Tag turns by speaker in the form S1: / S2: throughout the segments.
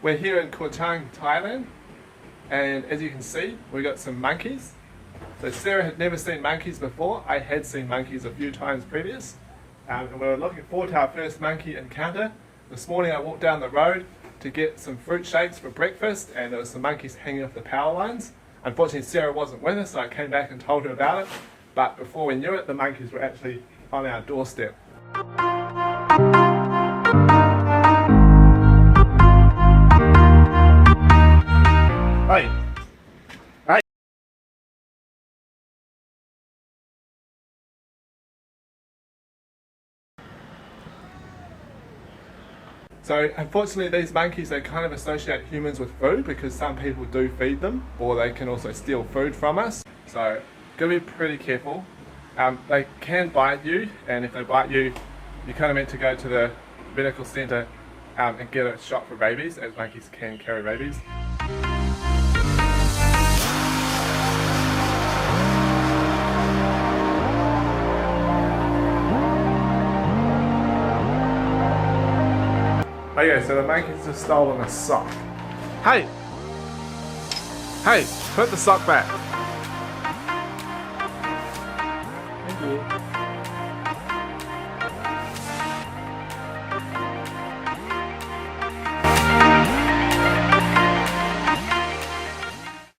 S1: We're here in Koh Chang, Thailand, and as you can see, we've got some monkeys. So Sarah had never seen monkeys before. I had seen monkeys a few times previous, and we were looking forward to our first monkey encounter. This morning I walked down the road to get some fruit shakes for breakfast, and there were some monkeys hanging off the power lines. Unfortunately, Sarah wasn't with us, so I came back and told her about it. But before we knew it, the monkeys were actually on our doorstep. Hey. Hey. So unfortunately these monkeys, they kind of associate humans with food because some people do feed them, or they can also steal food from us. So gotta be pretty careful. They can bite you, and if they bite you, you're kind of meant to go to the medical centre and get a shot for rabies, as monkeys can carry rabies. Okay, so the monkey's just stolen a sock. Hey! Hey, put the sock back. Thank you.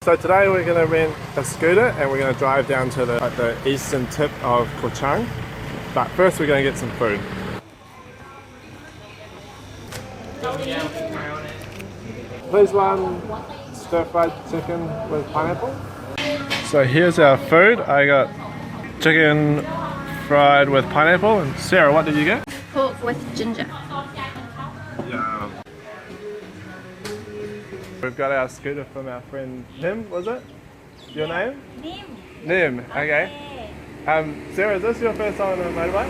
S1: So today we're going to rent a scooter and we're going to drive down to the eastern tip of Koh Chang. But first we're going to get some food. Please one stir-fried chicken with pineapple. So here's our food. I got chicken fried with pineapple. And Sarah, what did you get?
S2: Pork with ginger.
S1: Yeah. We've got our scooter from our friend Nim, was it? Your name?
S2: Nim.
S1: Nim, okay. Sarah, is this your first time on a motorbike?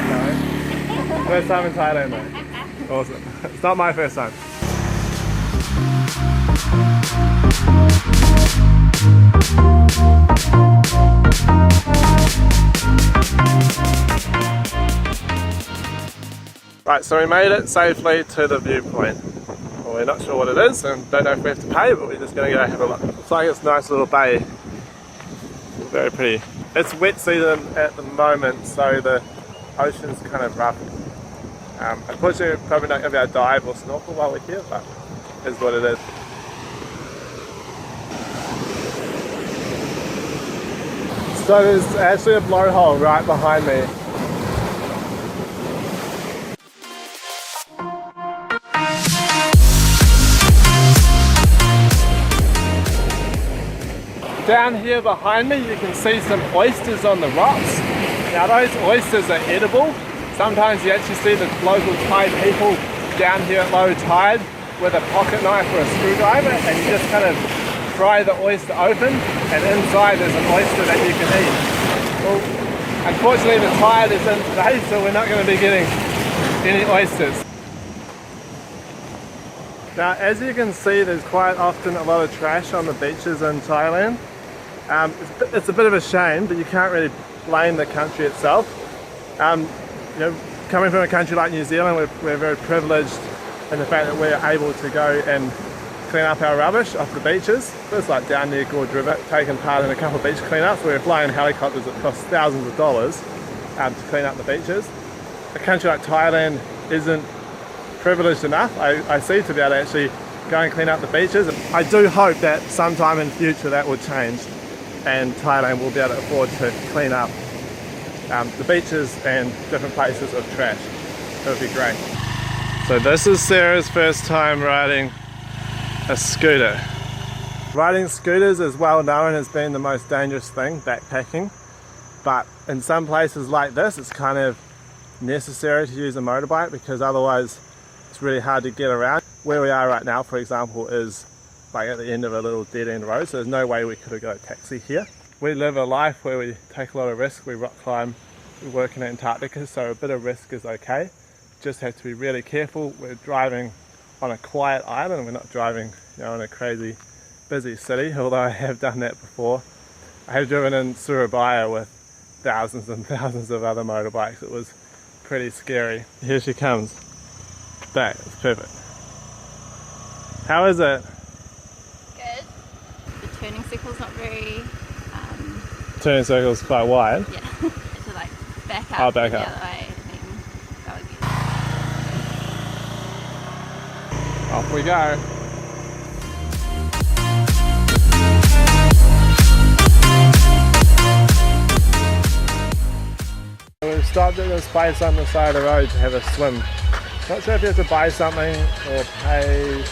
S1: No. First time in Thailand though. Awesome. It's not my first time. Right, so we made it safely to the viewpoint. Well, we're not sure what it is and don't know if we have to pay, but we're just going to go have a look. Looks like it's a nice little bay. Very pretty. It's wet season at the moment, so the ocean's kind of rough. Unfortunately, we're probably not going to be able to dive or snorkel while we're here, but it's what it is. So there's actually a blowhole right behind me. Down here behind me you can see some oysters on the rocks. Now those oysters are edible. Sometimes you actually see the local Thai people down here at low tide with a pocket knife or a screwdriver, and you just kind of pry the oyster open, and inside there's an oyster that you can eat. Well, unfortunately the tide is in today, so we're not going to be getting any oysters. Now as you can see, there's quite often a lot of trash on the beaches in Thailand. It's a bit of a shame, but you can't really blame the country itself. You know, coming from a country like New Zealand, we're very privileged in the fact that we're able to go and clean up our rubbish off the beaches. Just like down near Gorge River, taking part in a couple of beach cleanups. We were flying helicopters that cost thousands of dollars to clean up the beaches. A country like Thailand isn't privileged enough, I see, to be able to actually go and clean up the beaches. I do hope that sometime in the future that will change and Thailand will be able to afford to clean up the beaches and different places of trash. That would be great. So this is Sarah's first time riding a scooter. Riding scooters is well known as being the most dangerous thing, backpacking, but in some places like this it's kind of necessary to use a motorbike because otherwise it's really hard to get around. Where we are right now, for example, is like at the end of a little dead-end road, so there's no way we could have got a taxi here. We live a life where we take a lot of risk. We rock climb, we work in Antarctica, so a bit of risk is okay. Just have to be really careful. We're driving on a quiet island, we're not driving, you know, in a crazy busy city, although I have done that before. I have driven in Surabaya with thousands and thousands of other motorbikes. It was pretty scary. Here she comes back. It's perfect. How is it?
S2: Good. The turning circle's not very...
S1: Turning circle's quite wide.
S2: yeah. To like back up.
S1: Oh, back
S2: the
S1: up.
S2: other way and then go again.
S1: Off we go. We've stopped at this place on the side of the road to have a swim. Not sure if you have to buy something or pay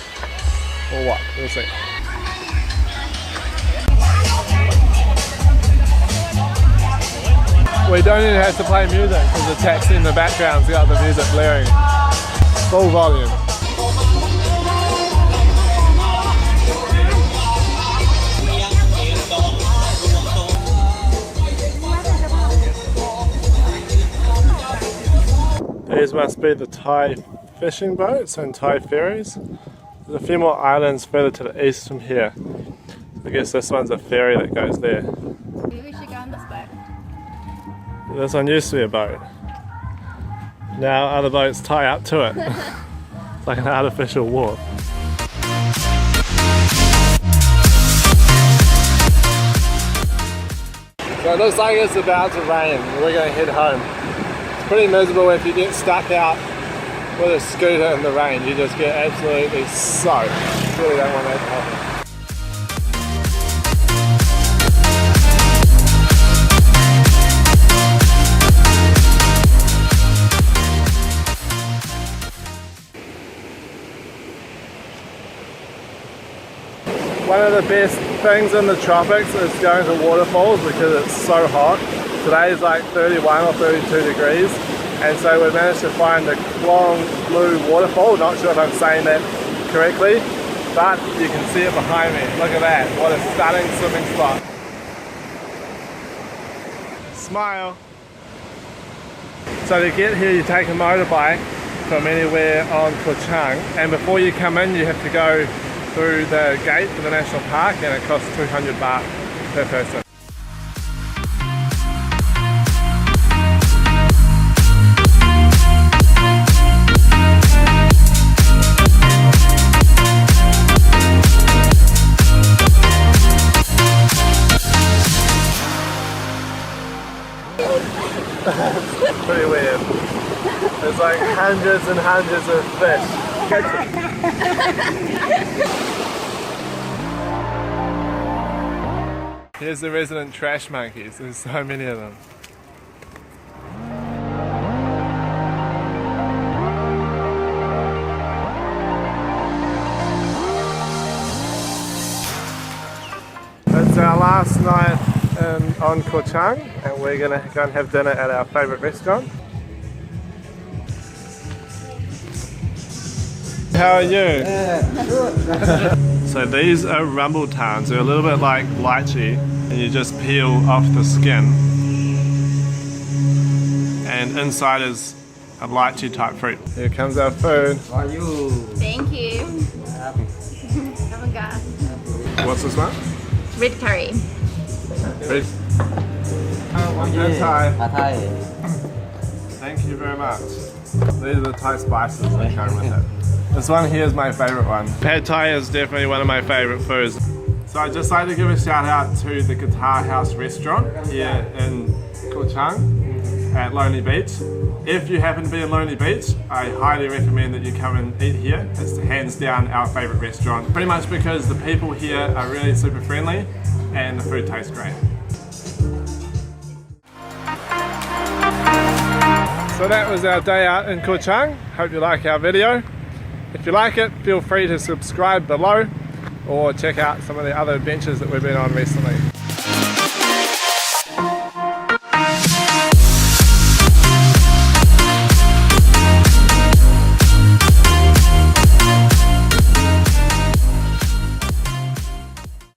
S1: or what. We'll see. We don't even have to play music because the taxi in the background's got the music blaring. Full volume. These must be the Thai fishing boats and Thai ferries. There's a few more islands further to the east from here. I guess this one's a ferry that goes there.
S2: Maybe we should go on this boat.
S1: This one used to be a boat. Now other boats tie up to it. It's like an artificial wharf. So it looks like it's about to rain. We're going to head home. It's pretty miserable if you get stuck out with a scooter in the rain. You just get absolutely soaked. Really don't want that to happen. One of the best things in the tropics is going to waterfalls because it's so hot. Today is like 31 or 32 degrees, and so we managed to find the Koh Chang waterfall. Not sure if I'm saying that correctly, but you can see it behind me. Look at that, what a stunning swimming spot. Smile. So to get here you take a motorbike from anywhere on Koh Chang, and before you come in you have to go through the gate for the national park, and it costs 200 baht per person. Pretty weird. There's like hundreds and hundreds of fish. Here's the resident trash monkeys. There's so many of them. It's our last night on Koh Chang, and we're going to go and have dinner at our favourite restaurant. How are you? So these are rumble towns. They're a little bit like lychee, and you just peel off the skin. And inside is a lychee type fruit. Here comes our food.
S3: How are you?
S2: Thank you. Haven't got.
S1: What's this one?
S2: Red curry.
S1: Red. Good Thai.
S3: Thai.
S1: Thank you very much. These are the Thai spices that come with it. This one here is my favourite one. Pad Thai is definitely one of my favourite foods. So I'd just like to give a shout out to the Guitar House restaurant here in Koh Chang at Lonely Beach. If you happen to be in Lonely Beach, I highly recommend that you come and eat here. It's hands down our favourite restaurant. Pretty much because the people here are really super friendly and the food tastes great. So that was our day out in Koh Chang. Hope you like our video. If you like it, feel free to subscribe below or check out some of the other adventures that we've been on recently.